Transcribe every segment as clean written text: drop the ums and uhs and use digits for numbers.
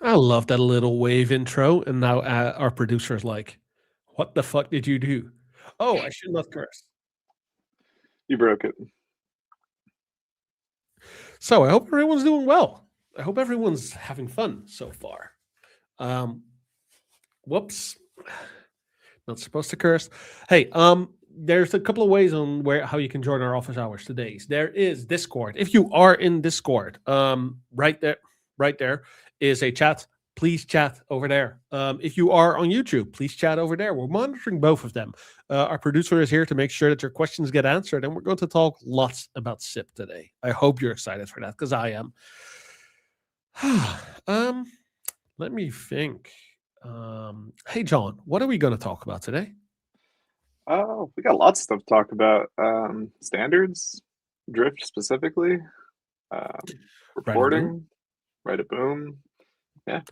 I love that little wave intro, and now our producer is like, "What the fuck did you do?" Oh, I should not curse. You broke it. So I hope everyone's doing well. I hope everyone's having fun so far. Um, whoops, not supposed to curse. Hey, there's a couple of ways on where how you can join our office hours today. There is Discord. If you are in Discord, right there is a chat. Please chat over there. If you are on YouTube, please chat over there. We're monitoring both of them. Our producer is here to make sure that your questions get answered, and we're going to talk lots about SIP today. I hope you're excited for that because I am. um, Let me think. Hey, John, what are we going to talk about today? Oh, we got lots of stuff to talk about. Standards, drift specifically, um, Right of Boom. reporting, right of boom. Yeah.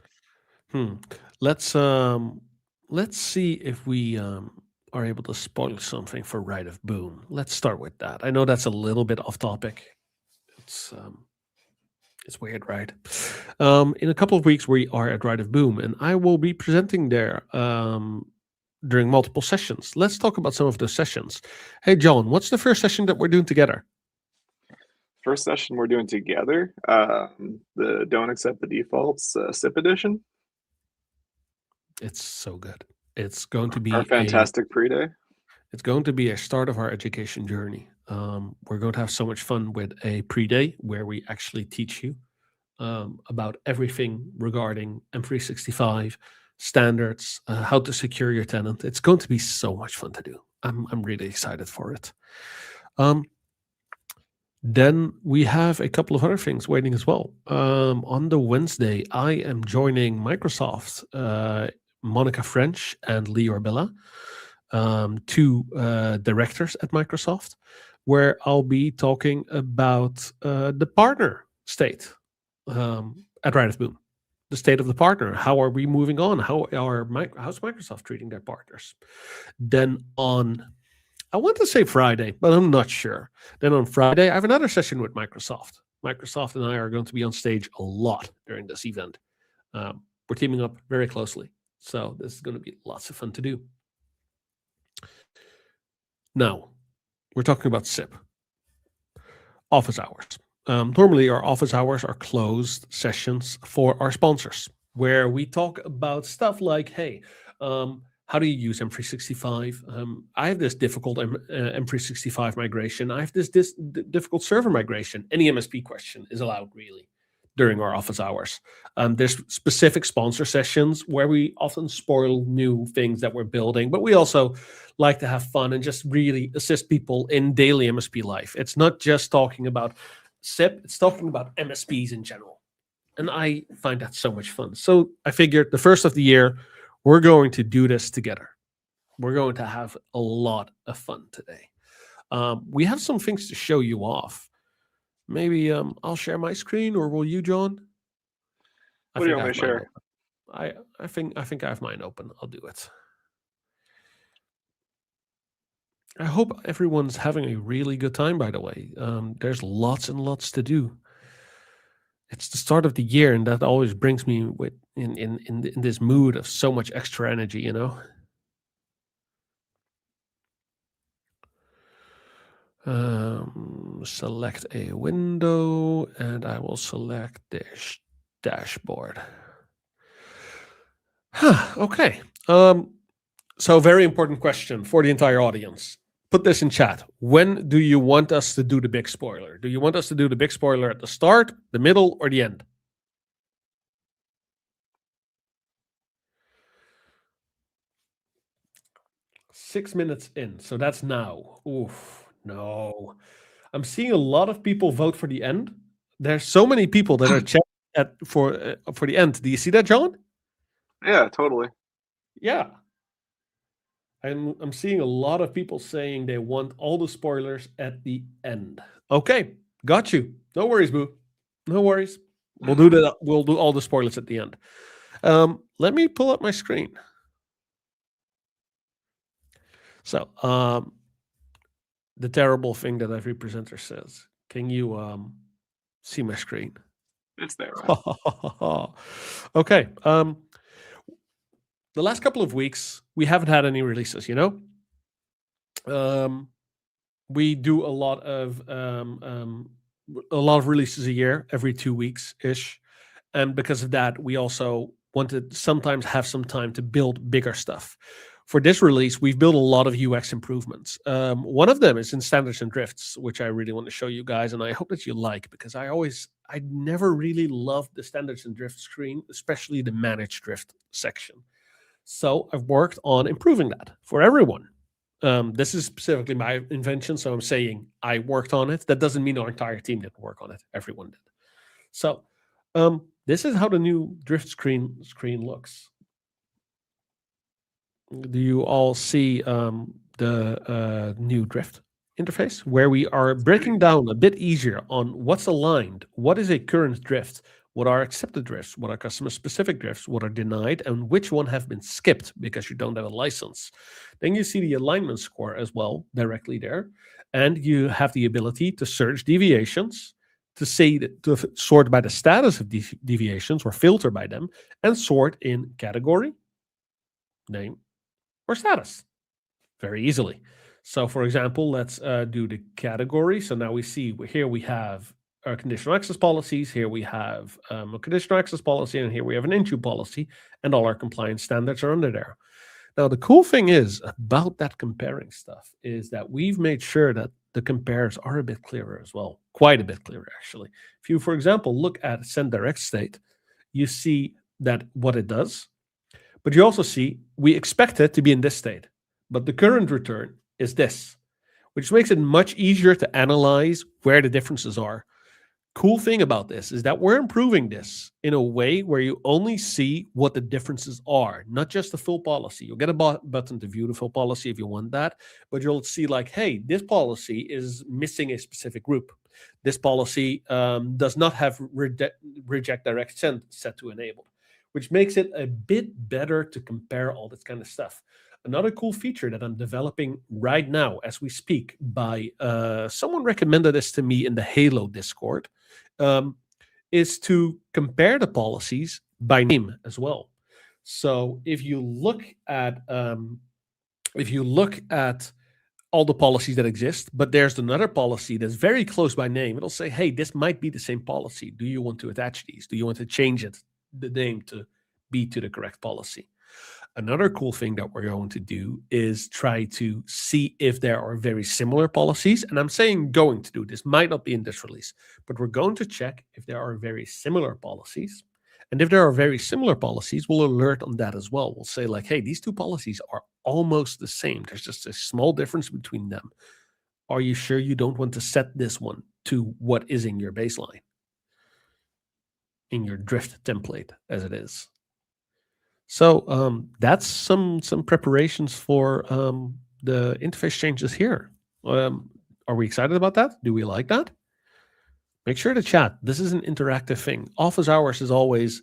Hmm. Let's um let's see if we are able to spoil something for Rite of Boom. Let's start with that. I know that's a little bit off topic. It's um it's weird, right? In a couple of weeks we are at Rite of Boom, and I will be presenting there during multiple sessions. Let's talk about some of those sessions. Hey John, what's the first session that we're doing together? First session we're doing together. The Don't Accept the Defaults SIP edition. It's so good. It's going to Our be a fantastic pre-day. It's going to be a start of our education journey. We're going to have so much fun with a pre-day where we actually teach you about everything regarding M365 standards, how to secure your tenant. It's going to be so much fun to do. I'm really excited for it. Um, then we have a couple of other things waiting as well. On the Wednesday, I am joining Microsoft, Monica French and Lee Orbella, two directors at Microsoft, where I'll be talking about the partner state at Right of Boom. The state of the partner. How are we moving on? How's Microsoft treating their partners? Then on, I want to say Friday, but I'm not sure. Then on Friday, I have another session with Microsoft. Microsoft and I are going to be on stage a lot during this event. We're teaming up very closely. So this is going to be lots of fun to do. Now, we're talking about SIP, office hours. Normally, our office hours are closed sessions for our sponsors, where we talk about stuff like, hey, how do you use M365? I have this difficult M365 migration. I have this difficult server migration. Any MSP question is allowed, really, during our office hours. There's specific sponsor sessions where we often spoil new things that we're building, but we also like to have fun and just really assist people in daily MSP life. It's not just talking about SIP, it's talking about MSPs in general. And I find that so much fun. So I figured the first of the year, we're going to do this together. We're going to have a lot of fun today. We have some things to show you off. Maybe I'll share my screen, or will you, John? I What do you think I want me have to mine share? open. I think I have mine open. I'll do it. I hope everyone's having a really good time, by the way. There's lots and lots to do. It's the start of the year, and that always brings me with in this mood of so much extra energy, you know. Select a window, and I will select this dashboard. Okay. So very important question for the entire audience. Put this in chat. When do you want us to do the big spoiler? Do you want us to do the big spoiler at the start, the middle, or the end? 6 minutes in. So that's now. Oof. No. I'm seeing a lot of people vote for the end. There's so many people that are checking for the end. Do you see that, John? Yeah, totally. Yeah. I'm seeing a lot of people saying they want all the spoilers at the end. Okay, got you. No worries, boo. No worries. We'll do that. We'll do all the spoilers at the end. Let me pull up my screen. So, the terrible thing that every presenter says. Can you see my screen? It's there, man. Okay. The last couple of weeks, we haven't had any releases, you know? Um, we do a lot of releases a year, every 2 weeks ish, and because of that, we also want to sometimes have some time to build bigger stuff. For this release, we've built a lot of UX improvements. One of them is in standards and drifts, which I really want to show you guys, and I hope that you like because I never really loved the standards and drift screen, especially the manage drift section. So I've worked on improving that for everyone. This is specifically my invention, so I'm saying I worked on it. That doesn't mean our entire team didn't work on it. Everyone did. So this is how the new drift screen looks. Do you all see the new drift interface where we are breaking down a bit easier on what's aligned, what is a current drift, what are accepted drifts, what are customer specific drifts, what are denied, and which one have been skipped because you don't have a license. Then you see the alignment score as well directly there, and you have the ability to search deviations, to say to sort by the status of deviations or filter by them, and sort in category, name, or status very easily. So, for example, let's do the category. So now we see here we have our conditional access policies. Here we have a conditional access policy, and here we have an in-tune policy, and all our compliance standards are under there. Now, the cool thing is about that comparing stuff is that we've made sure that the compares are a bit clearer as well, quite a bit clearer actually. If you, for example, look at send direct state, you see that what it does, but you also see we expect it to be in this state, but the current return is this, which makes it much easier to analyze where the differences are. Cool thing about this is that we're improving this in a way where you only see what the differences are, not just the full policy. You'll get a button to view the full policy if you want that, but you'll see like, hey, this policy is missing a specific group. This policy does not have reject direct send set to enabled, which makes it a bit better to compare all this kind of stuff. Another cool feature that I'm developing right now as we speak by someone recommended this to me in the Halo Discord um, is to compare the policies by name as well. So if you look at all the policies that exist, but there's another policy that's very close by name, it'll say, hey, this might be the same policy. Do you want to attach these? Do you want to change it, the name to be to the correct policy? Another cool thing that we're going to do is try to see if there are very similar policies. And I'm saying going to do this, might not be in this release, but we're going to check if there are very similar policies. And if there are very similar policies, we'll alert on that as well. We'll say, like, hey, these two policies are almost the same. There's just a small difference between them. Are you sure you don't want to set this one to what is in your baseline, in your drift template as it is? So that's some preparations for the interface changes here. Are we excited about that? Do we like that? Make sure to chat. This is an interactive thing. Office hours is always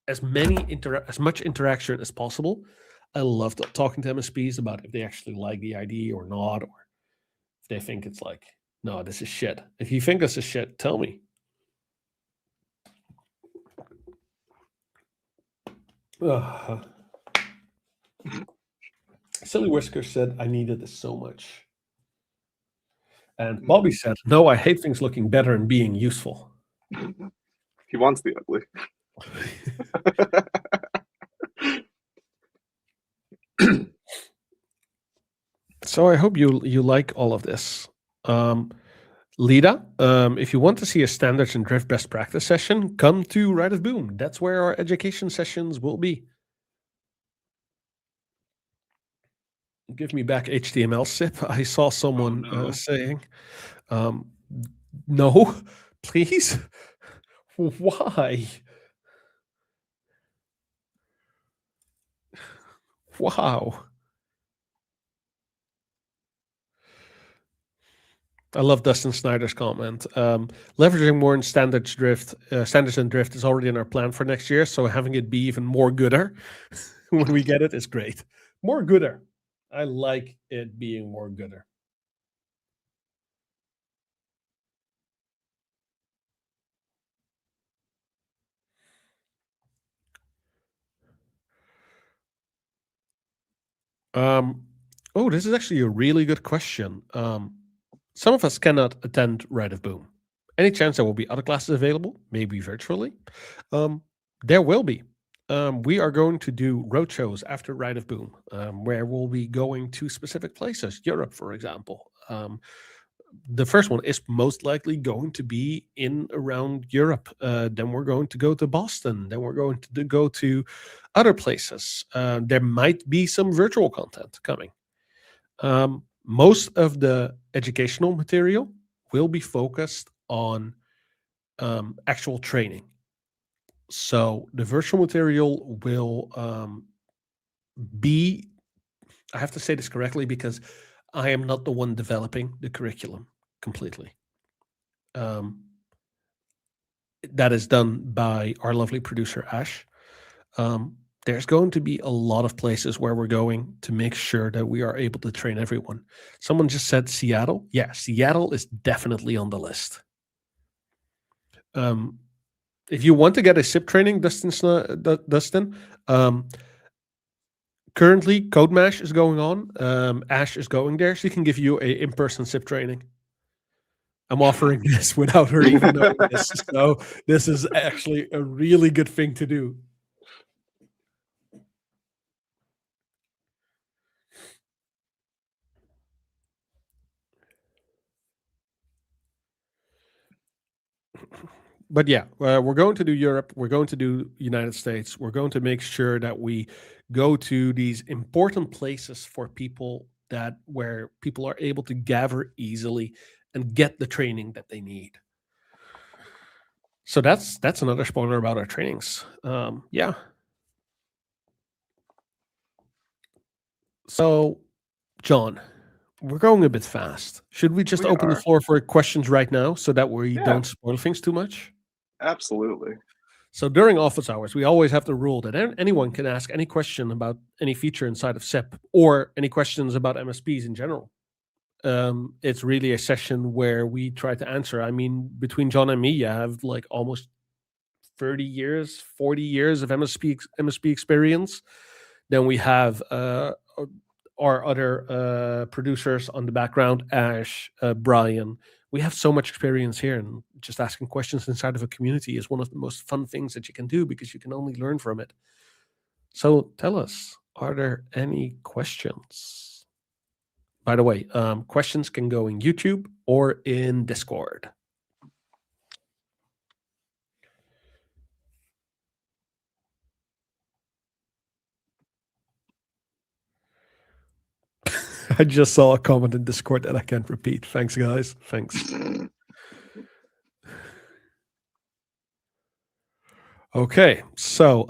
as much interaction as possible. I love talking to MSPs about if they actually like the ID or not, or if they think it's like, no, this is shit. If you think this is shit, tell me. Silly Whisker said, I needed this so much. And Bobby said, no, I hate things looking better and being useful. He wants the ugly. So I hope you like all of this. Lida, if you want to see a standards and drift best practice session, come to Ride of Boom. That's where our education sessions will be. Give me back HTML SIP. I saw someone saying, no, please. Why? Wow. I love Dustin Snyder's comment. Leveraging more in standards and drift is already in our plan for next year. So having it be even more gooder when we get it is great. More gooder. I like it being more gooder. Um, oh, this is actually a really good question. Some of us cannot attend Rite of Boom. Any chance there will be other classes available, maybe virtually? Um, there will be. We are going to do roadshows after Rite of Boom, where we'll be going to specific places, Europe, for example. The first one is most likely going to be in around Europe. Then we're going to go to Boston. Then we're going to go to other places. There might be some virtual content coming. Most of the educational material will be focused on actual training. So the virtual material will be, I have to say this correctly because I am not the one developing the curriculum completely. Um, that is done by our lovely producer, Ash. Um, there's going to be a lot of places where we're going to make sure that we are able to train everyone. Someone just said Seattle. Yeah, Seattle is definitely on the list. Um, if you want to get a SIP training, Dustin, currently Code Mash is going on. Ash is going there. She can give you a in-person SIP training. I'm offering this without her even knowing this. So this is actually a really good thing to do. But yeah, we're going to do Europe. We're going to do United States. We're going to make sure that we go to these important places for people that where people are able to gather easily and get the training that they need. So that's another spoiler about our trainings. Yeah. So, John, we're going a bit fast. Should we just We open the are. floor for questions right now so that we Yeah, don't spoil things too much? absolutely. So during office hours, we always have the rule that anyone can ask any question about any feature inside of SEP or any questions about MSPs in general. It's really a session where we try to answer. I mean, between John and me, I have like almost 30 years, 40 years of MSP experience. Then we have our other producers on the background, Ash, Brian. We have so much experience here, and just asking questions inside of a community is one of the most fun things that you can do because you can only learn from it. So tell us, are there any questions? By the way, questions can go in YouTube or in Discord. I just saw a comment in Discord that I can't repeat. Thanks, guys. Thanks. Okay, so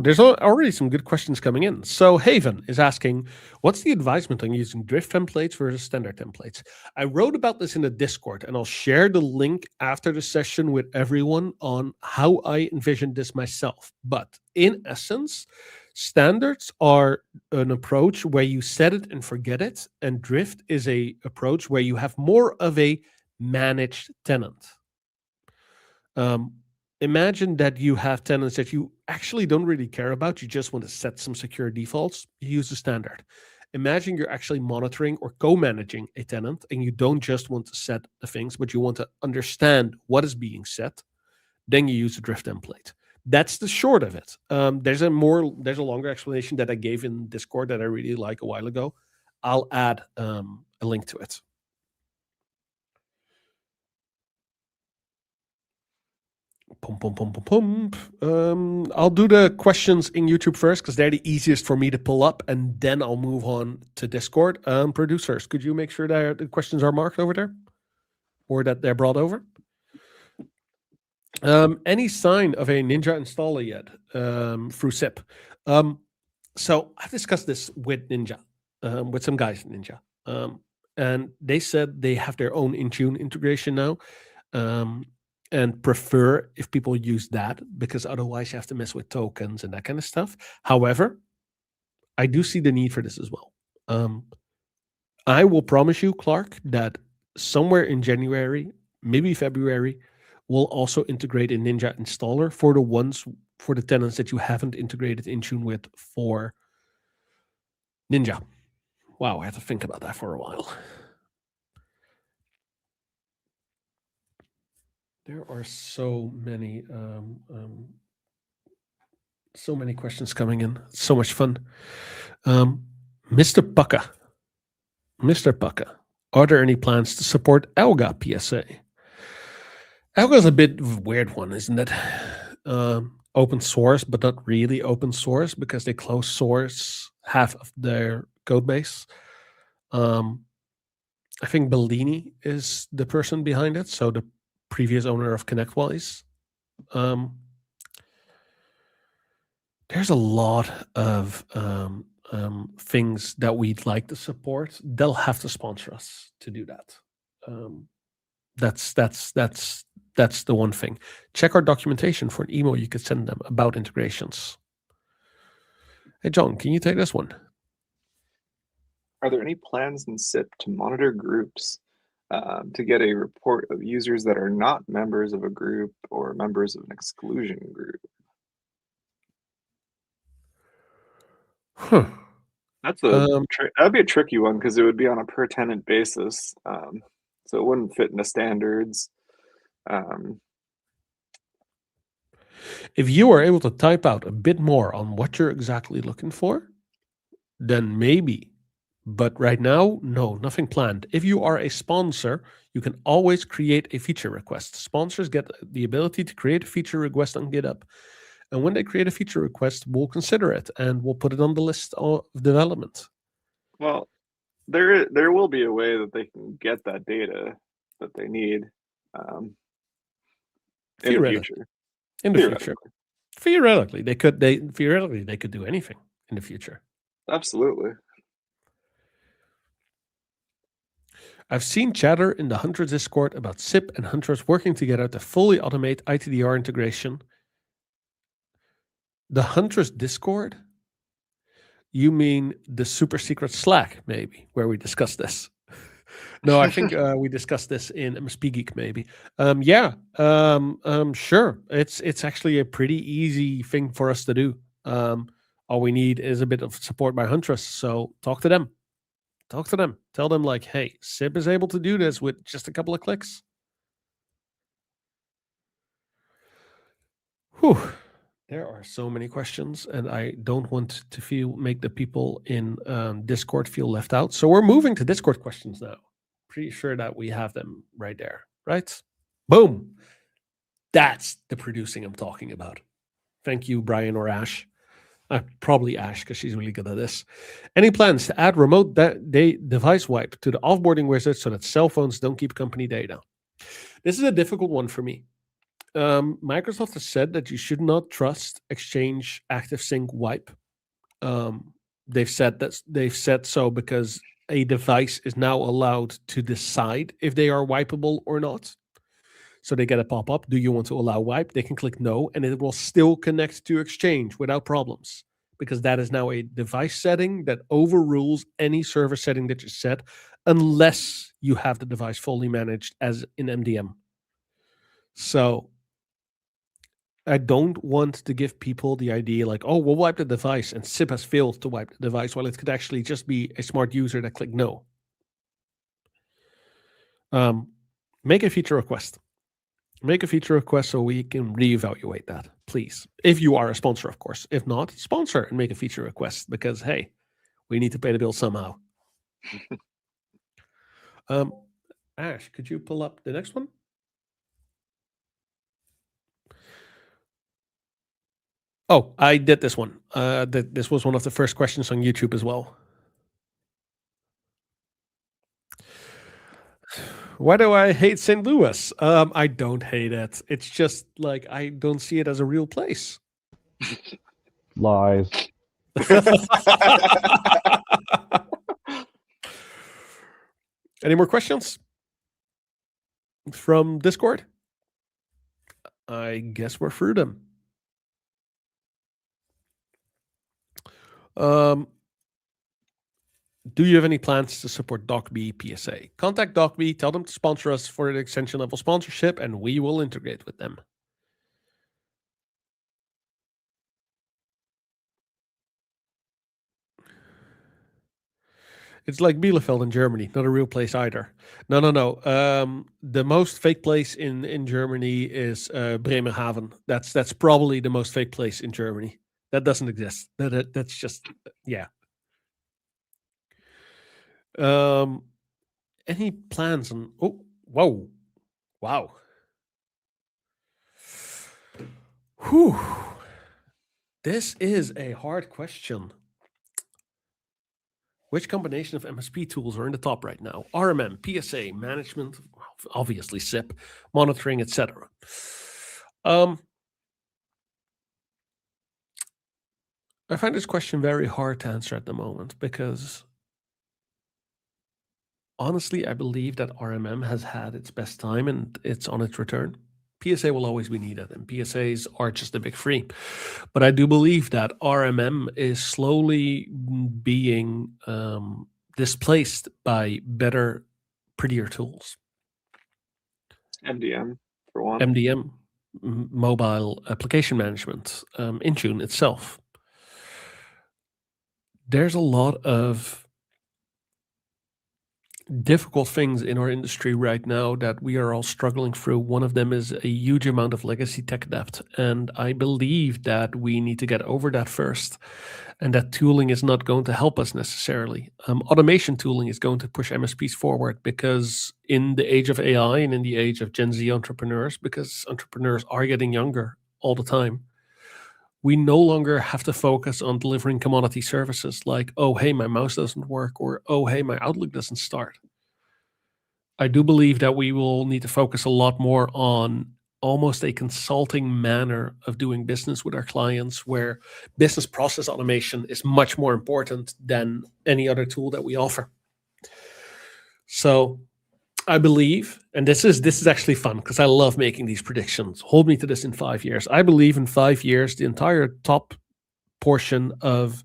there's already some good questions coming in. So Haven is asking, what's the advisement on using drift templates versus standard templates? I wrote about this in the Discord, and I'll share the link after the session with everyone on how I envisioned this myself. But in essence, standards are an approach where you set it and forget it, and drift is a approach where you have more of a managed tenant. Um, Imagine that you have tenants that you actually don't really care about. You just want to set some secure defaults. You use the standard. Imagine you're actually monitoring or co-managing a tenant and you don't just want to set the things, but you want to understand what is being set. Then you use the drift template. That's the short of it. There's a longer explanation that I gave in Discord that I really like a while ago. I'll add a link to it. I'll do the questions in YouTube first because they're the easiest for me to pull up, and then I'll move on to Discord. Producers, could you make sure that the questions are marked over there, or that they're brought over? Any sign of a Ninja installer yet through SIP? So I've discussed this with Ninja, with some guys at Ninja, and they said they have their own Intune integration now. And prefer if people use that because otherwise you have to mess with tokens and that kind of stuff. However, I do see the need for this as well. I will promise you, Clark, that somewhere in January, maybe February, we'll also integrate a Ninja installer for the tenants that you haven't integrated Intune with for Ninja. Wow, I had to think about that for a while. There are so many questions coming in. So much fun. Um, Mr. Pucka. Mr. Pucka. Are there any plans to support Elga PSA? Elga is a bit of a weird one, isn't it? Open source, but not really open source because they close source half of their code base. I think Bellini is the person behind it, so the previous owner of ConnectWise. Um, there's a lot of things that we'd like to support. They'll have to sponsor us to do that. Um, that's the one thing. Check our documentation for an email you could send them about integrations. Hey John, can you take this one? Are there any plans in SIP to monitor groups to get a report of users that are not members of a group or members of an exclusion group? Huh. That'd be a tricky one because it would be on a per tenant basis, so it wouldn't fit into standards. Um, If you are able to type out a bit more on what you're exactly looking for, then maybe. But right now, no, nothing planned. If you are a sponsor, you can always create a feature request. Sponsors get the ability to create a feature request on GitHub. And when they create a feature request, we'll consider it and we'll put it on the list of development. well, there will be a way that they can get that data that they need um, in the Theoretically, future. in the future. Theoretically, Theoretically they could do anything in the future. absolutely. I've seen chatter in the Hunters Discord about SIP and Hunters working together to fully automate ITDR integration. The Hunters Discord? You mean the super secret Slack, maybe, where we discussed this? No, I think we discussed this in MSP Geek, maybe. Sure. It's actually a pretty easy thing for us to do. All we need is a bit of support by Huntress. So talk to them. Talk to them. Tell them like, hey, SIP is able to do this with just a couple of clicks. Whew. There are so many questions, and I don't want to make the people in Discord feel left out. So we're moving to Discord questions now. Pretty sure that we have them right there, right? Boom. That's the producing I'm talking about. Thank you, Brian or Ash. Probably Ash, because she's really good at this. Any plans to add remote device wipe to the offboarding wizard so that cell phones don't keep company data? This is a difficult one for me. Microsoft has said that you should not trust Exchange ActiveSync wipe. They've said so because a device is now allowed to decide if they are wipeable or not. So they get a pop-up. Do you want to allow wipe? They can click no, and it will still connect to Exchange without problems because that is now a device setting that overrules any server setting that you set unless you have the device fully managed as in MDM. So I don't want to give people the idea like, oh, we'll wipe the device and SIP has failed to wipe the device, while it could actually just be a smart user that clicked no. Make a feature request. Make a feature request so we can reevaluate that, please. If you are a sponsor, of course. If not, sponsor and make a feature request because, hey, we need to pay the bill somehow. Ash, could you pull up the next one? Oh, I did this one. This was one of the first questions on YouTube as well. Why do I hate St. Louis? I don't hate it. It's just like I don't see it as a real place. Lies. Any more questions from Discord? I guess we're through them. Do you have any plans to support DocB PSA? Contact DocB, tell them to sponsor us for an extension level sponsorship, and we will integrate with them. It's like Bielefeld in Germany, not a real place either. No, no, no. The most fake place in Germany is Bremerhaven. That's probably the most fake place in Germany. That doesn't exist. That's just yeah. Um, any plans on? Oh, whoa, wow. Whew. This is a hard question. Which combination of MSP tools are in the top right now? RMM, PSA, management, obviously SIP, monitoring, etc. Um, I find this question very hard to answer at the moment because honestly, I believe that RMM has had its best time and it's on its return. PSA will always be needed, and PSAs are just the big three. But I do believe that RMM is slowly being displaced by better, prettier tools. MDM for one. MDM, mobile application management, Intune itself. There's a lot of difficult things in our industry right now that we are all struggling through. One of them is a huge amount of legacy tech debt. And I believe that we need to get over that first. And that tooling is not going to help us necessarily. Automation tooling is going to push MSPs forward because in the age of AI and in the age of Gen Z entrepreneurs, because entrepreneurs are getting younger all the time, we no longer have to focus on delivering commodity services like, oh, hey, my mouse doesn't work, or oh, hey, my Outlook doesn't start. I do believe that we will need to focus a lot more on almost a consulting manner of doing business with our clients, where business process automation is much more important than any other tool that we offer. So I believe, and this is actually fun because I love making these predictions. Hold me to this in 5 years. I believe in 5 years, the entire top portion of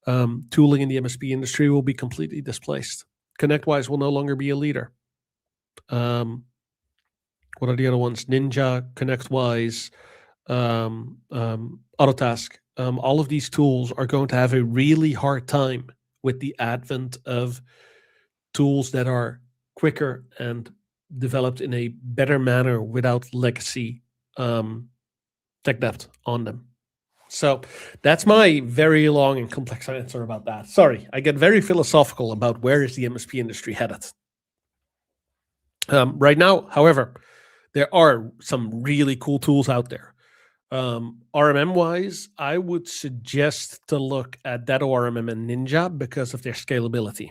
tooling in the MSP industry will be completely displaced. ConnectWise will no longer be a leader. What are the other ones? Ninja, ConnectWise, Autotask. All of these tools are going to have a really hard time with the advent of tools that are quicker and developed in a better manner without legacy tech debt on them. So that's my very long and complex answer about that. Sorry, I get very philosophical about where is the MSP industry headed. Right now, however, there are some really cool tools out there. RMM wise, I would suggest to look at Datto RMM and Ninja because of their scalability.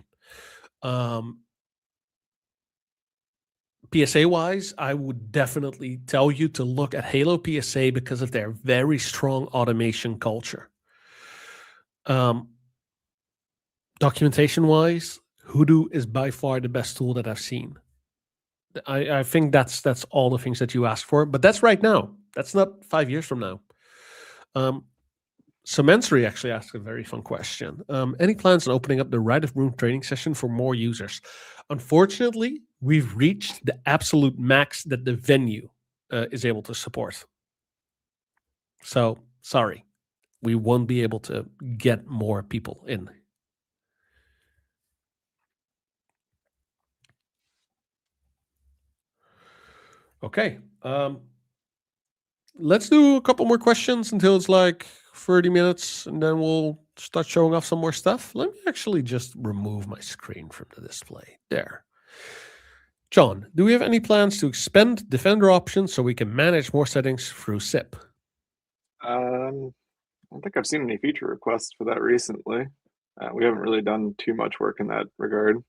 PSA wise, I would definitely tell you to look at Halo PSA because of their very strong automation culture. Documentation wise, Hoodoo is by far the best tool that I've seen. I think that's all the things that you asked for, but that's right now. That's not 5 years from now. Semensary actually asked a very fun question. Any plans on opening up the Right of Room training session for more users? Unfortunately, we've reached the absolute max that the venue is able to support. So, sorry, we won't be able to get more people in. Okay. Let's do a couple more questions until it's like 30 minutes, and then we'll start showing off some more stuff. Let me actually just remove my screen from the display. There. John, do we have any plans to expand Defender options so we can manage more settings through SIP? I don't think I've seen any feature requests for that recently. We haven't really done too much work in that regard.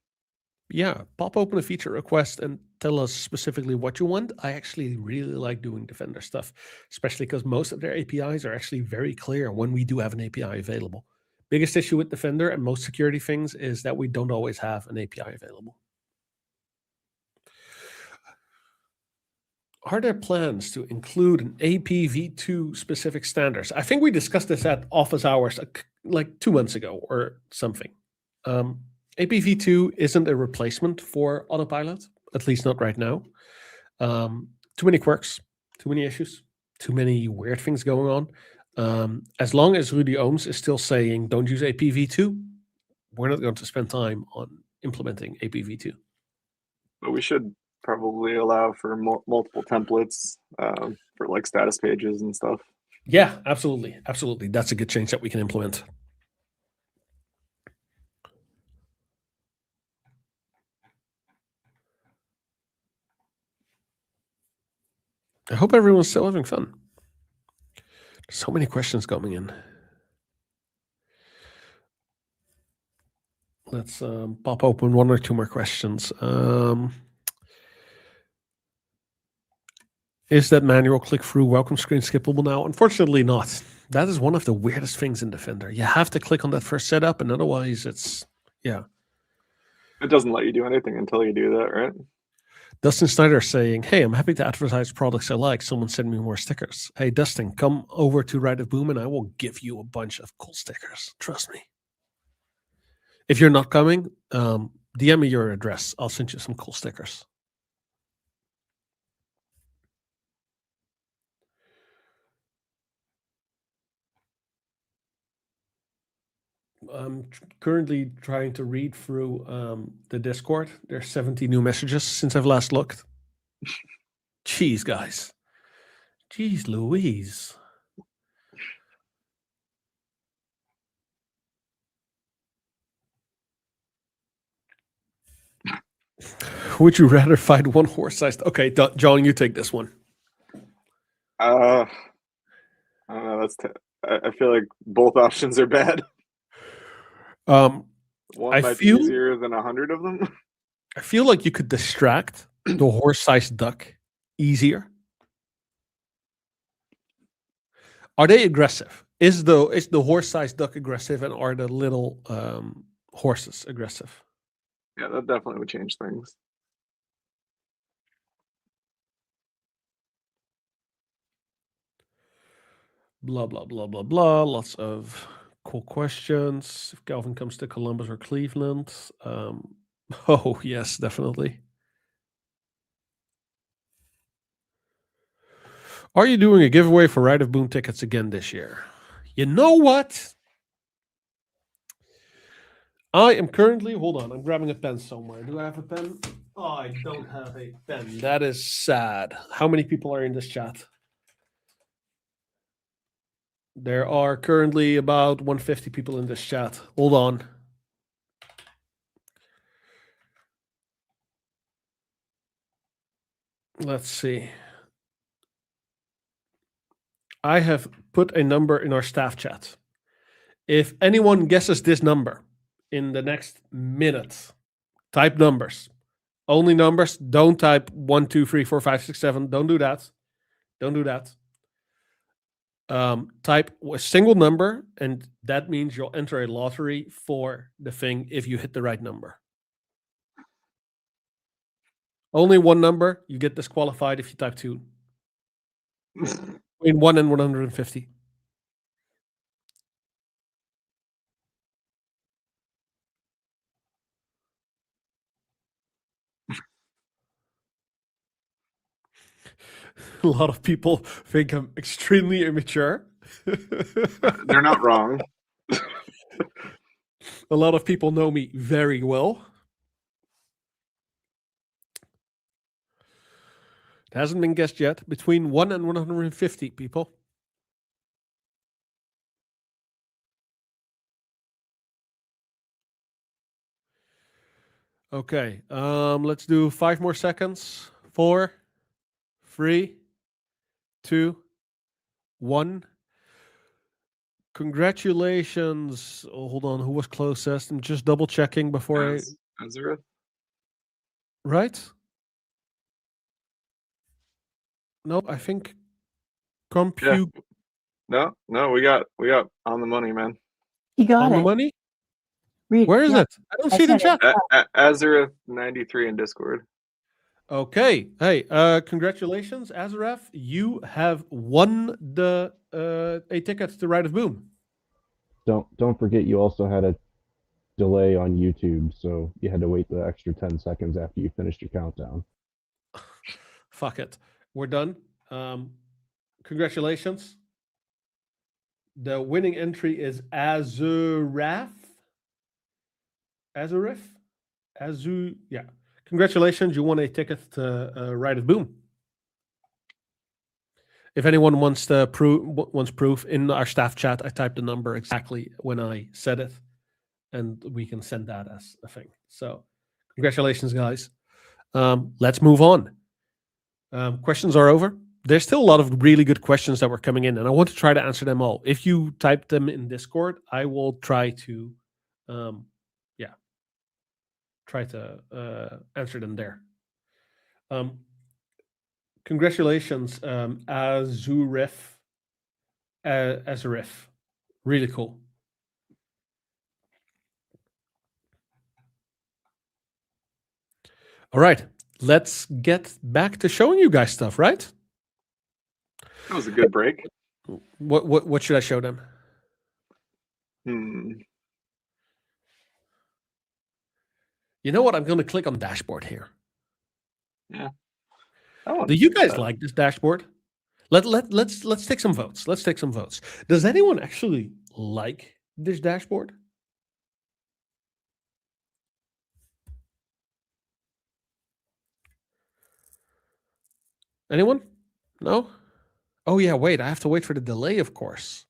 Yeah, pop open a feature request and tell us specifically what you want. I actually really like doing Defender stuff, especially because most of their APIs are actually very clear when we do have an API available. Biggest issue with Defender and most security things is that we don't always have an API available. Are there plans to include an APv2 specific standards? I think we discussed this at office hours like 2 months ago or something. APv2 isn't a replacement for Autopilot, at least not right now. Too many quirks, too many issues, too many weird things going on. As long as Rudy Ohms is still saying don't use APv2, we're not going to spend time on implementing APv2. But we should probably allow for multiple templates for like status pages and stuff. Yeah, absolutely. Absolutely. That's a good change that we can implement. I hope everyone's still having fun. So many questions coming in. Let's pop open one or two more questions. Is that manual click-through welcome screen skippable now? Unfortunately not. That is one of the weirdest things in Defender. You have to click on that first setup, and otherwise it's, yeah. It doesn't let you do anything until you do that, right? Dustin Snyder saying, hey, I'm happy to advertise products I like. Someone send me more stickers. Hey, Dustin, come over to Ride of Boom and I will give you a bunch of cool stickers. Trust me. If you're not coming, DM me your address. I'll send you some cool stickers. I'm currently trying to read through the Discord. There's 70 new messages since I've last looked. Jeez, guys. Jeez Louise. Would you rather fight one horse-sized? Okay, John, you take this one. I don't know. I feel like both options are bad. One might be easier than 100 of them. I feel like you could distract the horse-sized duck easier. Are they aggressive? Is the horse-sized duck aggressive, and are the little horses aggressive? Yeah, that definitely would change things. Blah, blah, blah, blah, blah. Lots of cool questions. If Calvin comes to Columbus or Cleveland. Oh, yes, definitely. Are you doing a giveaway for Ride of Boom tickets again this year? You know what? I am currently, hold on, I'm grabbing a pen somewhere. Do I have a pen? Oh, I don't have a pen. That is sad. How many people are in this chat? There are currently about 150 people in this chat. Hold on. Let's see. I have put a number in our staff chat. If anyone guesses this number in the next minute, type numbers. Only numbers. Don't type 1, 2, 3, 4, 5, 6, 7. Don't do that. Don't do that. Type a single number, and that means you'll enter a lottery for the thing if you hit the right number. Only one number, you get disqualified if you type 2. Between 1 and 150. A lot of people think I'm extremely immature. They're not wrong. A lot of people know me very well. It hasn't been guessed yet. Between 1 and 150 people. Okay, let's do 5 more seconds. 4, 3, 2, 1. Congratulations. Oh, hold on, who was closest? I'm just double checking before Azareth? Right? No, I think compute. Yeah. No, we got on the money, man. You got On it. the money? Read Where is it? I don't see it in chat. Azareth 93 in Discord. Okay. Hey, congratulations, Azareth. You have won the a ticket to Ride of Boom. Don't forget you also had a delay on YouTube, so you had to wait the extra 10 seconds after you finished your countdown. Fuck it. We're done. Congratulations. The winning entry is Azareth. Azurif? Yeah. Congratulations, you won a ticket to Ride of Boom. If anyone wants proof in our staff chat, I typed the number exactly when I said it, and we can send that as a thing. So, congratulations, guys. Let's move on. Questions are over. There's still a lot of really good questions that were coming in, and I want to try to answer them all. If you type them in Discord, I will try to, answer them there. Congratulations, Azurif. Really cool. All right, let's get back to showing you guys stuff, right? That was a good break. What should I show them? You know what? I'm going to click on dashboard here. Yeah. Do you guys like this dashboard? Let's take some votes. Let's take some votes. Does anyone actually like this dashboard? Anyone? No? Oh yeah, wait, I have to wait for the delay, of course.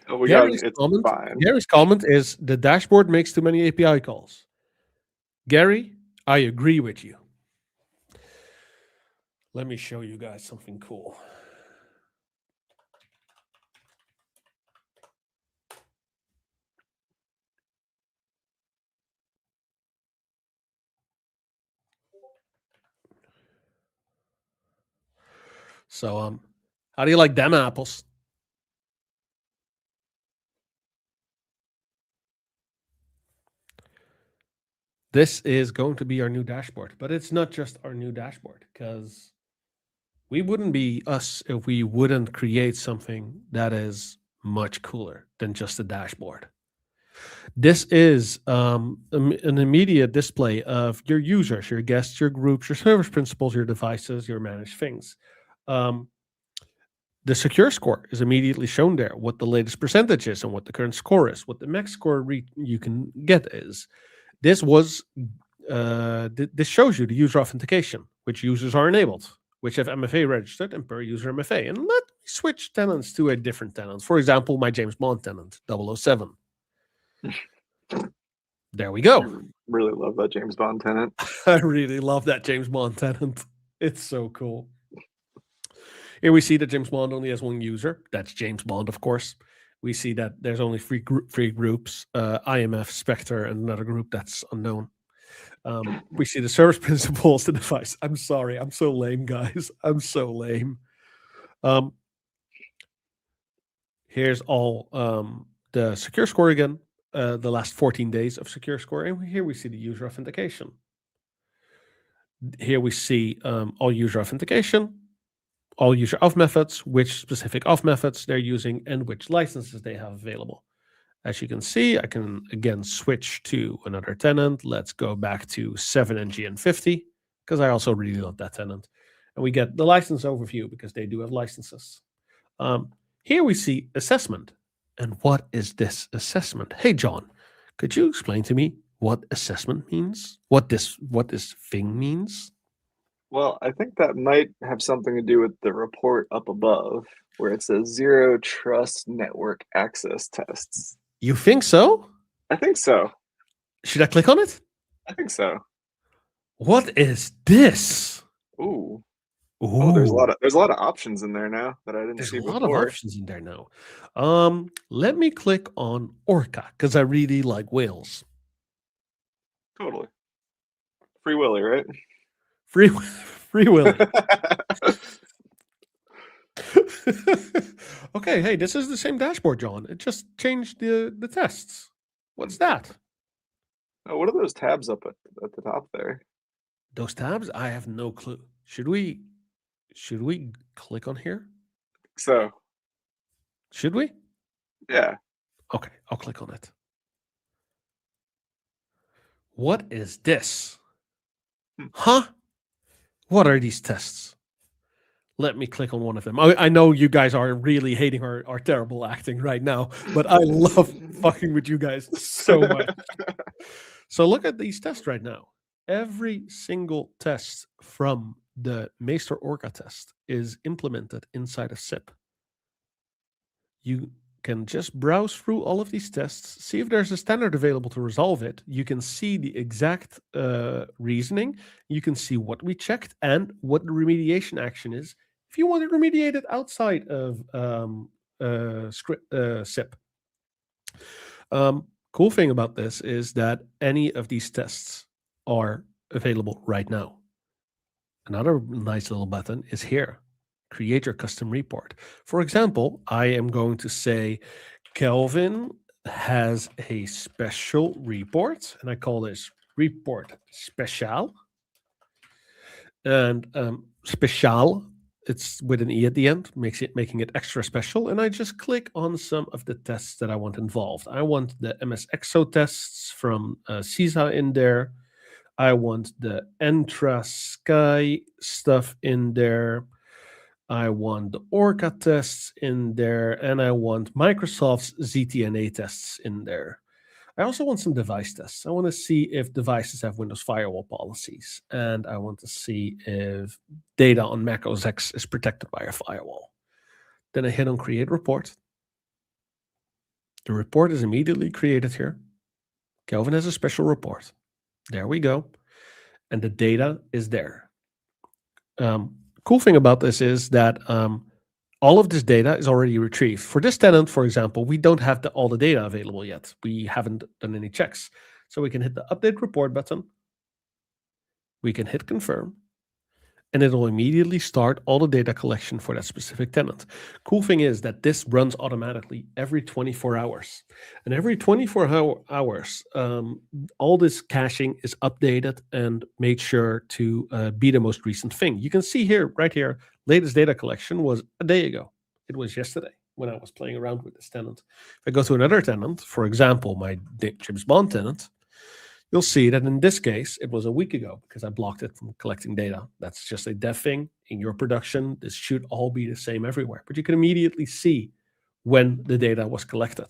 Oh, we got it's fine. Gary's comment is the dashboard makes too many API calls. Gary, I agree with you. Let me show you guys something cool. So, how do you like them apples? This is going to be our new dashboard, but it's not just our new dashboard, because we wouldn't be us if we wouldn't create something that is much cooler than just a dashboard. This is an immediate display of your users, your guests, your groups, your service principals, your devices, your managed things. The secure score is immediately shown there, what the latest percentage is and what the current score is, what the max score you can get is. This shows you the user authentication, which users are enabled, which have MFA registered and per user MFA. And let me switch tenants to a different tenant. For example, my James Bond tenant, 007. There we go. I really love that James Bond tenant. I really love that James Bond tenant. It's so cool. Here we see that James Bond only has one user. That's James Bond, of course. We see that there's only three groups, IMF, Spectre, and another group that's unknown. We see the service principals, the device. I'm sorry. I'm so lame, guys. I'm so lame. Here's all the secure score again. The last 14 days of secure score. And here we see the user authentication. Here we see all user authentication, all user auth methods, which specific auth methods they're using, and which licenses they have available. As you can see, I can again switch to another tenant. Let's go back to 7NGN50, because I also really love that tenant. And we get the license overview because they do have licenses. Here we see assessment. And what is this assessment? Hey, John, could you explain to me what assessment means? What this thing means? Well, I think that might have something to do with the report up above, where it says Zero Trust Network Access Tests. You think so? I think so. Should I click on it? I think so. What is this? Ooh. Ooh. Oh, there's a lot of options in there now that I didn't see before. There's a lot of options in there now. Let me click on Orca because I really like whales. Totally. Free Willy, right? Free Willy. Okay, hey, this is the same dashboard, John. It just changed the tests. What's that? Oh, what are those tabs up at the top there? Those tabs? I have no clue. Should we click on here? So. Should we? Yeah. Okay, I'll click on it. What is this? Huh? What are these tests? Let me click on one of them. I know you guys are really hating our terrible acting right now, but I love fucking with you guys so much. So look at these tests right now. Every single test from the Meester Orca test is implemented inside of SIP. You can just browse through all of these tests, see if there's a standard available to resolve it. You can see the exact reasoning. You can see what we checked and what the remediation action is if you want to remediate it outside of SIP. Cool thing about this is that any of these tests are available right now. Another nice little button is here. Create your custom report. For example, I am going to say Kelvin has a special report, and I call this report special. And special, it's with an E at the end, making it extra special. And I just click on some of the tests that I want involved. I want the MS EXO tests from CISA in there. I want the Entra Sky stuff in there. I want the Orca tests in there, and I want Microsoft's ZTNA tests in there. I also want some device tests. I want to see if devices have Windows firewall policies, and I want to see if data on Mac OS X is protected by a firewall. Then I hit on Create Report. The report is immediately created here. Kelvin has a special report. There we go. And the data is there. Cool thing about this is that all of this data is already retrieved. For this tenant, for example, we don't have all the data available yet. We haven't done any checks. So we can hit the Update Report button. We can hit Confirm. And it will immediately start all the data collection for that specific tenant. Cool thing is that this runs automatically every 24 hours. And every 24 hours, all this caching is updated and made sure to be the most recent thing. You can see here, right here, latest data collection was a day ago. It was yesterday when I was playing around with this tenant. If I go to another tenant, for example, my James Bond tenant, you'll see that in this case, it was a week ago because I blocked it from collecting data. That's just a dev thing. In your production, this should all be the same everywhere. But you can immediately see when the data was collected.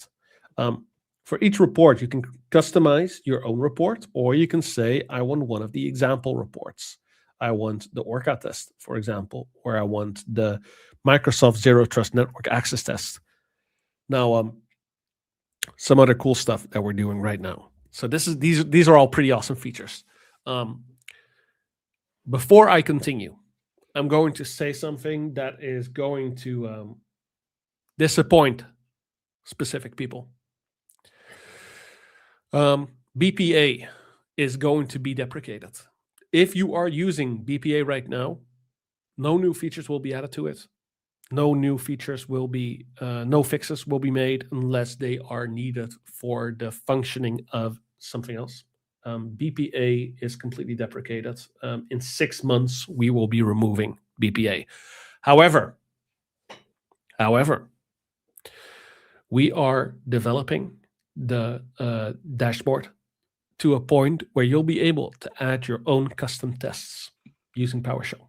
For each report, you can customize your own report, or you can say, I want one of the example reports. I want the Orca test, for example, or I want the Microsoft Zero Trust Network Access test. Now, some other cool stuff that we're doing right now. So these are all pretty awesome features. Before I continue, I'm going to say something that is going to disappoint specific people. BPA is going to be deprecated. If you are using BPA right now, no new features will be added to it. No new features will be, no fixes will be made unless they are needed for the functioning of something else. BPA is completely deprecated. In 6 months, we will be removing BPA. However, we are developing the dashboard to a point where you'll be able to add your own custom tests using PowerShell.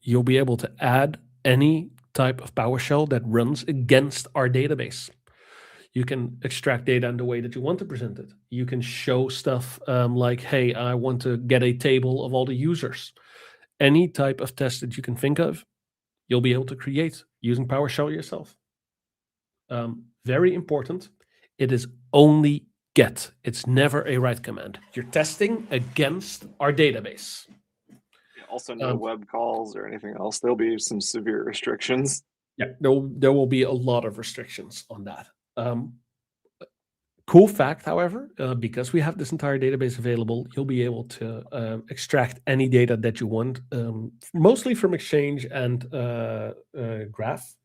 You'll be able to add any type of PowerShell that runs against our database. You can extract data in the way that you want to present it. You can show stuff like, hey, I want to get a table of all the users. Any type of test that you can think of, you'll be able to create using PowerShell yourself. Very important. It is only get. It's never a write command. You're testing against our database. Also, no web calls or anything else. There'll be some severe restrictions. Yeah, there will be a lot of restrictions on that. Cool fact, however, because we have this entire database available, you'll be able to extract any data that you want, mostly from Exchange and Graph.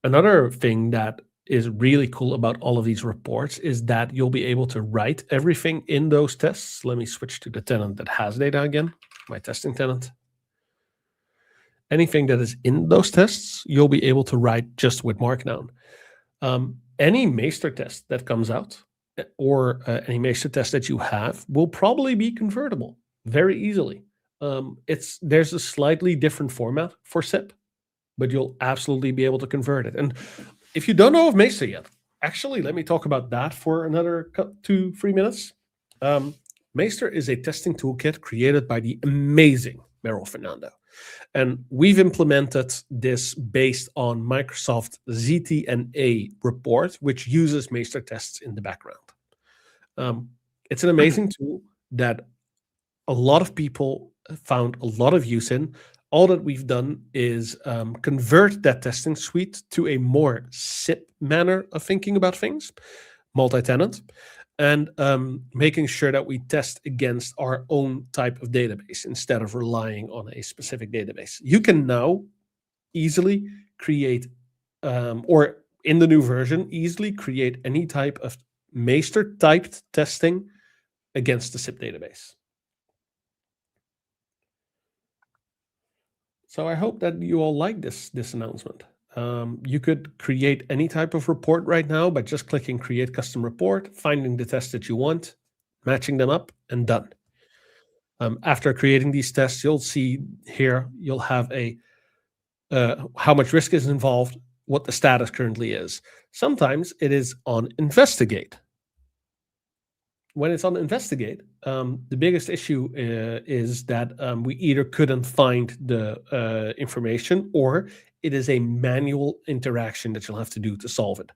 Another thing that is really cool about all of these reports is that you'll be able to write everything in those tests. Let me switch to the tenant that has data again, my testing tenant. Anything that is in those tests, you'll be able to write just with Markdown. Any Meester test that comes out or any Meester test that you have will probably be convertible. very easily. There's a slightly different format for SIP, but you'll absolutely be able to convert it. And if you don't know of Mesa yet, actually, let me talk about that for another 2-3 minutes. Maester is a testing toolkit created by the amazing Meryl Fernando. And we've implemented this based on Microsoft ZTNA report, which uses Maester tests in the background. It's an amazing tool that a lot of people found a lot of use in. All that we've done is convert that testing suite to a more SIP manner of thinking about things, multi-tenant, and making sure that we test against our own type of database instead of relying on a specific database. You can now easily create, or in the new version, easily create any type of Maester typed testing against the SIP database. So I hope that you all like this announcement. You could create any type of report right now by just clicking Create Custom Report, finding the tests that you want, matching them up, and done. After creating these tests, you'll see here, you'll have a how much risk is involved, what the status currently is. Sometimes it is on Investigate. When it's on Investigate, the biggest issue is that we either couldn't find the information, or it is a manual interaction that you'll have to do to solve it.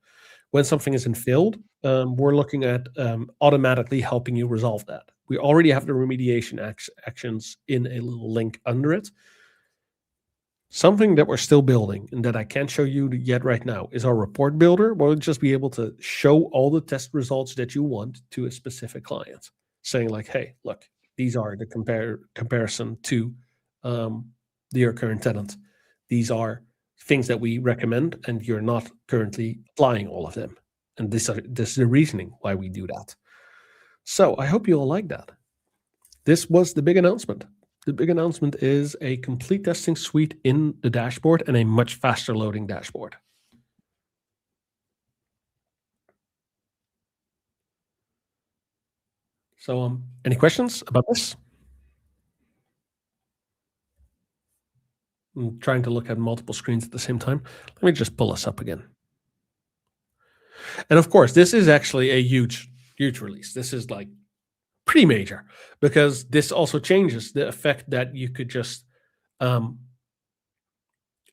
When something isn't filled, we're looking at automatically helping you resolve that. We already have the remediation actions in a little link under it. Something that we're still building and that I can't show you yet right now is our report builder. We'll just be able to show all the test results that you want to a specific client, saying like, hey, look, these are the comparison to your current tenant. These are things that we recommend, and you're not currently applying all of them. And this is the reasoning why we do that. So I hope you all like that. This was the big announcement. The big announcement is a complete testing suite in the dashboard and a much faster loading dashboard. So, any questions about this? I'm trying to look at multiple screens at the same time. Let me just pull us up again. And of course, this is actually a huge release. This is like pretty major, because this also changes the effect that you could just,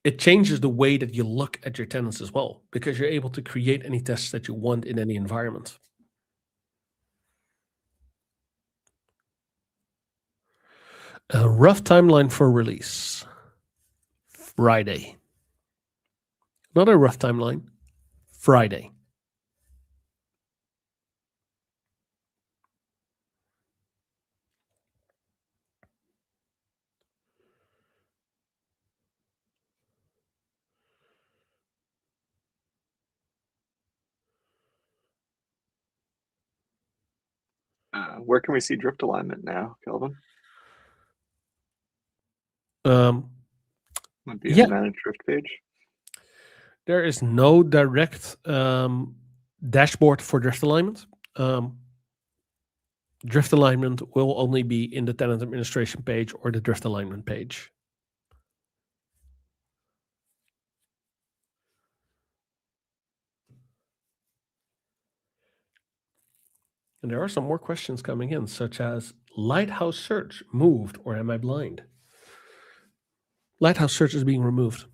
it changes the way that you look at your tenants as well, because you're able to create any tests that you want in any environment. A rough timeline for release. Friday. Not a rough timeline. Friday. Where can we see drift alignment now, Kelvin? Would be Yeah. a managed drift page. There is no direct dashboard for drift alignment. Drift alignment will only be in the tenant administration page or the drift alignment page. And there are some more questions coming in, such as Lighthouse search moved, or am I blind? Lighthouse search is being removed.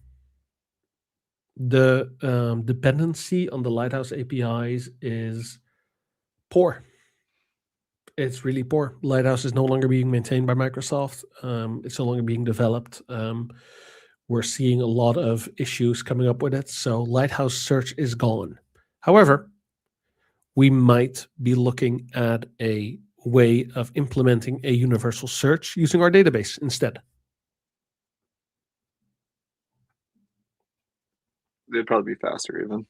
The dependency on the Lighthouse APIs is poor. It's really poor. Lighthouse is no longer being maintained by Microsoft. It's no longer being developed. We're seeing a lot of issues coming up with it. So Lighthouse search is gone. However, we might be looking at a way of implementing a universal search using our database instead. It'd probably be faster even.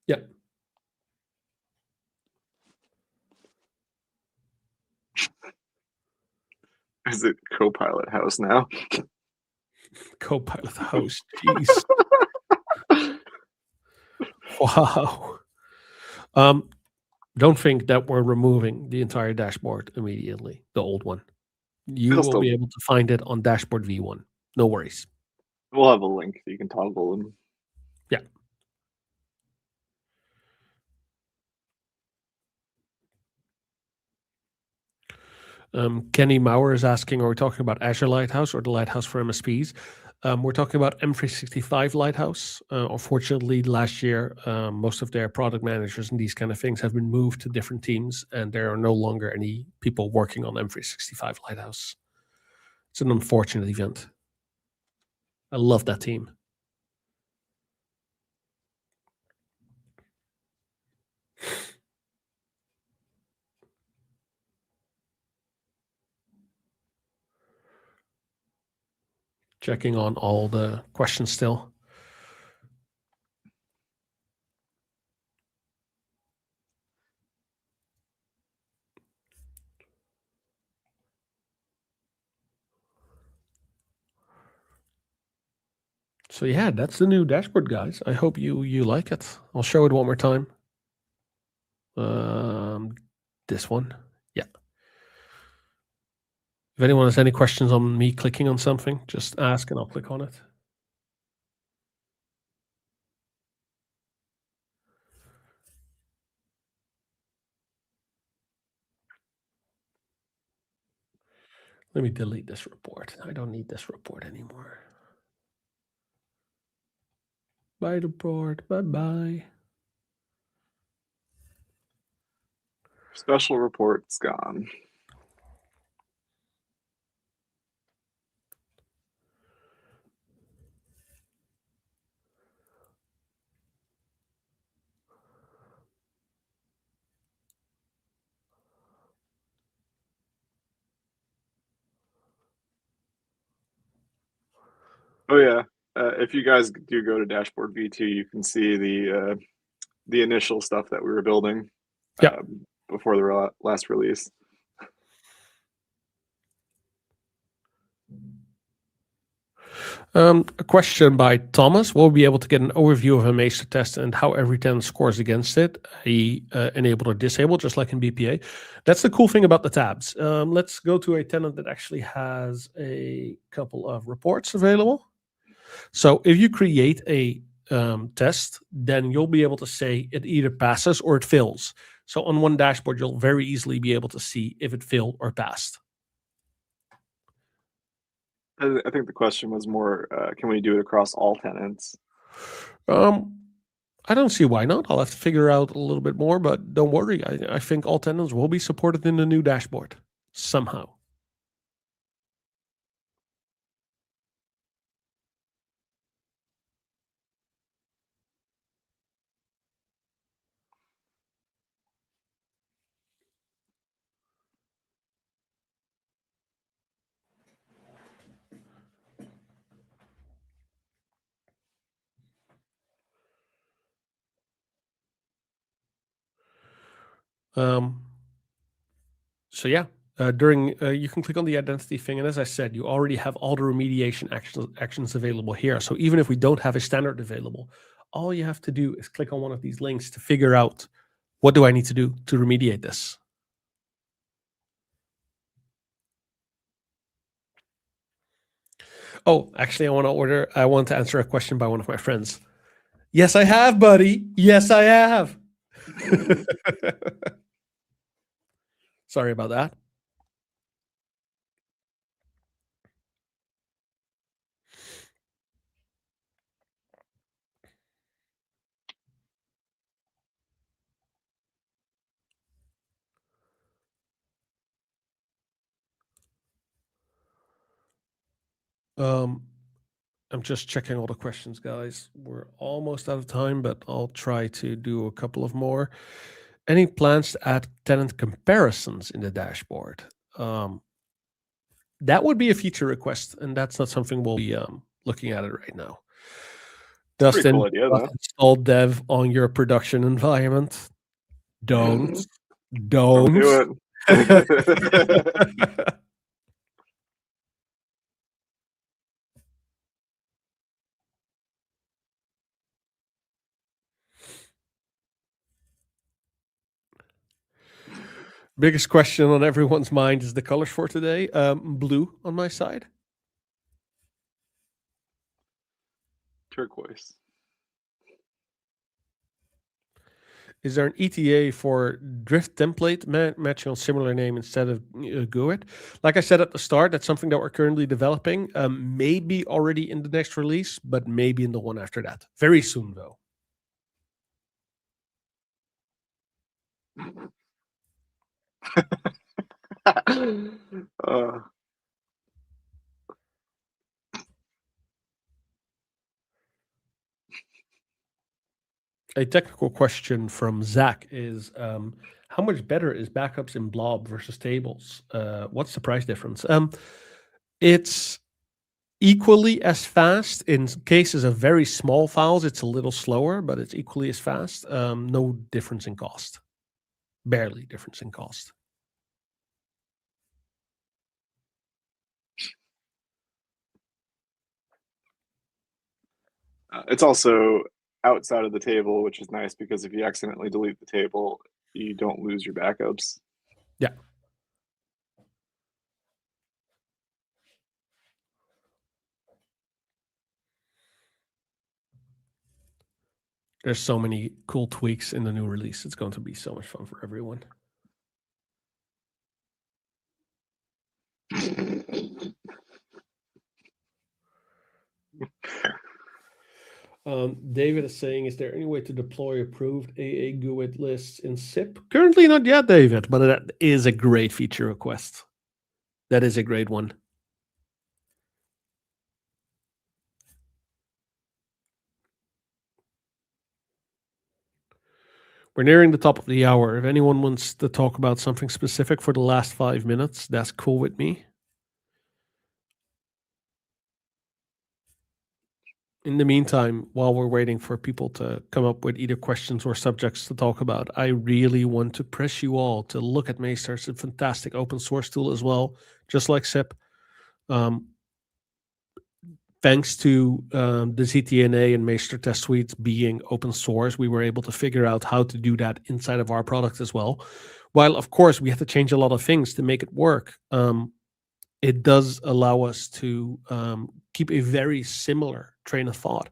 Yep. Is it Copilot House now? Copilot host. Jeez. Wow. Don't think that we're removing the entire dashboard immediately, the old one. You It'll will still be be. able to find it on Dashboard V1. No worries. We'll have a link that you can toggle them. Yeah. Kenny Maurer is asking, are we talking about Azure Lighthouse or the Lighthouse for MSPs? We're talking about M365 Lighthouse. Unfortunately, last year, most of their product managers and these kind of things have been moved to different teams, and there are no longer any people working on M365 Lighthouse. It's an unfortunate event. I love that team. Checking on all the questions still. So yeah, that's the new dashboard, guys. I hope you like it. I'll show it one more time. This one. Yeah. If anyone has any questions on me clicking on something, just ask and I'll click on it. Let me delete this report. I don't need this report anymore. Bye, report. Bye-bye. Special report's gone. Oh yeah. If you guys do go to Dashboard V2, you can see the initial stuff that we were building Yeah. before the last release. A question by Thomas. Will we be able to get an overview of a Mesa test and how every tenant scores against it, i.e. enabled or disabled, just like in BPA? That's the cool thing about the tabs. Let's go to a tenant that actually has a couple of reports available. So if you create a test, then you'll be able to say it either passes or it fails. So on one dashboard, you'll very easily be able to see if it failed or passed. I think the question was more, can we do it across all tenants? I don't see why not. I'll have to figure out a little bit more, but don't worry. I think all tenants will be supported in the new dashboard somehow. So yeah, you can click on the identity thing, and as I said, you already have all the remediation actions available here. So even if we don't have a standard available, all you have to do is click on one of these links to figure out what do I need to do to remediate this. Oh, actually, I want to answer a question by one of my friends. Yes, I have, buddy. Yes, I have. Sorry about that. I'm just checking all the questions, guys. We're almost out of time, but I'll try to do a couple of more. Any plans to add tenant comparisons in the dashboard? That would be a feature request, and that's not something we'll be looking at it right now. Pretty Dustin, cool idea, though. install dev on your production environment. Don't. Don't do it. Biggest question on everyone's mind is the colors for today. Blue on my side. Turquoise. Is there an ETA for drift template matching on similar name instead of GUID? Like I said at the start, that's something that we're currently developing. Maybe already in the next release, but maybe in the one after that. Very soon, though. A technical question from Zach is how much better is backups in blob versus tables? What's the price difference? It's equally as fast. In cases of very small files, it's a little slower, but it's equally as fast. No difference in cost. Barely difference in cost. It's also outside of the table, which is nice because if you accidentally delete the table, you don't lose your backups. Yeah. There's so many cool tweaks in the new release. It's going to be so much fun for everyone. David is saying, is there any way to deploy approved AA GUID lists in SIP? Currently not yet, David, but that is a great feature request. That is a great one. We're nearing the top of the hour. If anyone wants to talk about something specific for the last 5 minutes, that's cool with me. In the meantime, while we're waiting for people to come up with either questions or subjects to talk about, I really want to press you all to look at Meester. It's a fantastic open source tool as well, just like SIP. Thanks to the ZTNA and Meester test suites being open source, we were able to figure out how to do that inside of our product as well. While, of course, we have to change a lot of things to make it work, it does allow us to keep a very similar train of thought.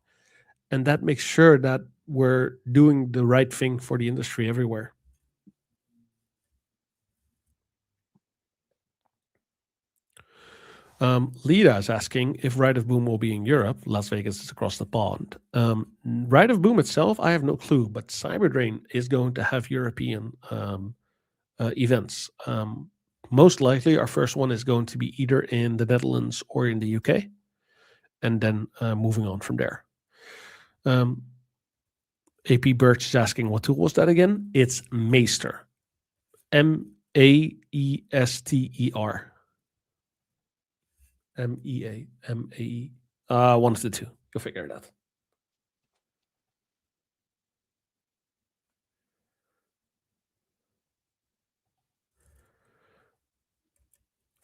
And that makes sure that we're doing the right thing for the industry everywhere. Lida is asking if Ride of Boom will be in Europe. Las Vegas is across the pond. Ride of Boom itself, I have no clue, but Cyberdrain is going to have European events. Most likely, our first one is going to be either in the Netherlands or in the UK, and then moving on from there. AP Birch is asking, what tool was that again? It's Meester. Maester. MEAMAE. One of the two. You'll figure it out.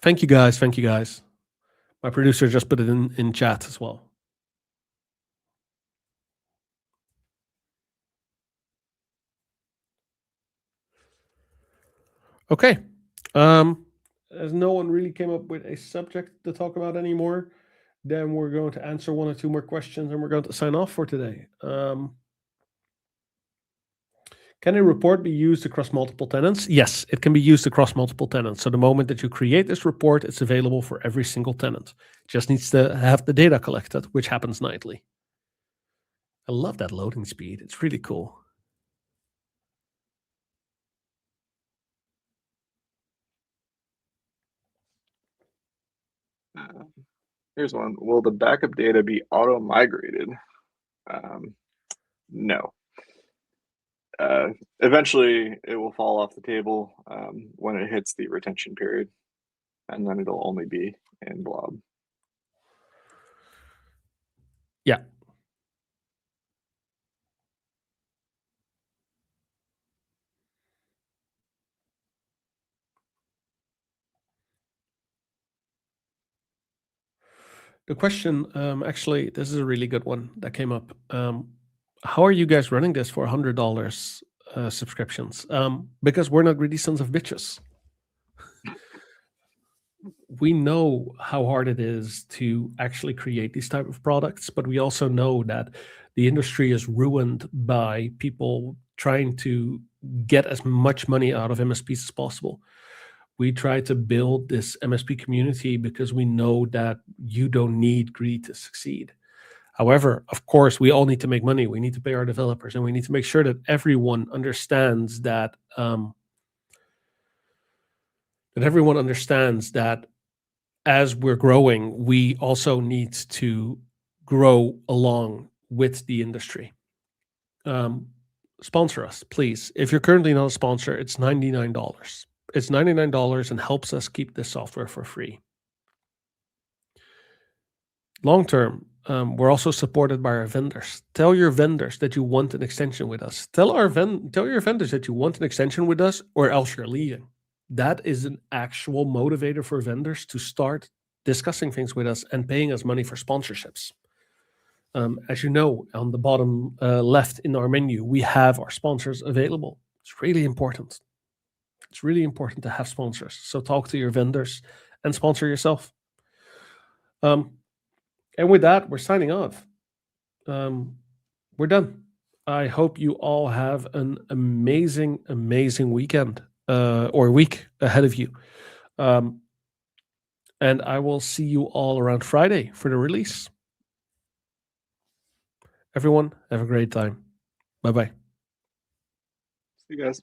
Thank you guys. Thank you guys. My producer just put it in chat as well. Okay. As no one really came up with a subject to talk about anymore, then we're going to answer one or two more questions and we're going to sign off for today. Can a report be used across multiple tenants? Yes, it can be used across multiple tenants. So the moment that you create this report, it's available for every single tenant. It just needs to have the data collected, which happens nightly. I love that loading speed. It's really cool. Here's one. Will the backup data be auto-migrated? No. Eventually, it will fall off the table when it hits the retention period, and then it'll only be in blob. Yeah. The question, actually, this is a really good one that came up. How are you guys running this for $100 subscriptions because we're not greedy sons of bitches. We know how hard it is to actually create these type of products, but we also know that the industry is ruined by people trying to get as much money out of MSPs as possible. We try to build this MSP community because we know that you don't need greed to succeed. However, of course, we all need to make money. We need to pay our developers, and we need to make sure that everyone understands that as we're growing, we also need to grow along with the industry. Sponsor us, please. If you're currently not a sponsor, it's $99. It's $99 and helps us keep this software for free. Long term, we're also supported by our vendors. Tell your vendors that you want an extension with us. Tell your vendors that you want an extension with us, or else you're leaving. That is an actual motivator for vendors to start discussing things with us and paying us money for sponsorships. As you know, on the bottom left in our menu, we have our sponsors available. It's really important. It's really important to have sponsors. So talk to your vendors and sponsor yourself. And with that, we're signing off. We're done. I hope you all have an amazing, amazing weekend or week ahead of you. And I will see you all around Friday for the release. Everyone, have a great time. Bye-bye. See you guys.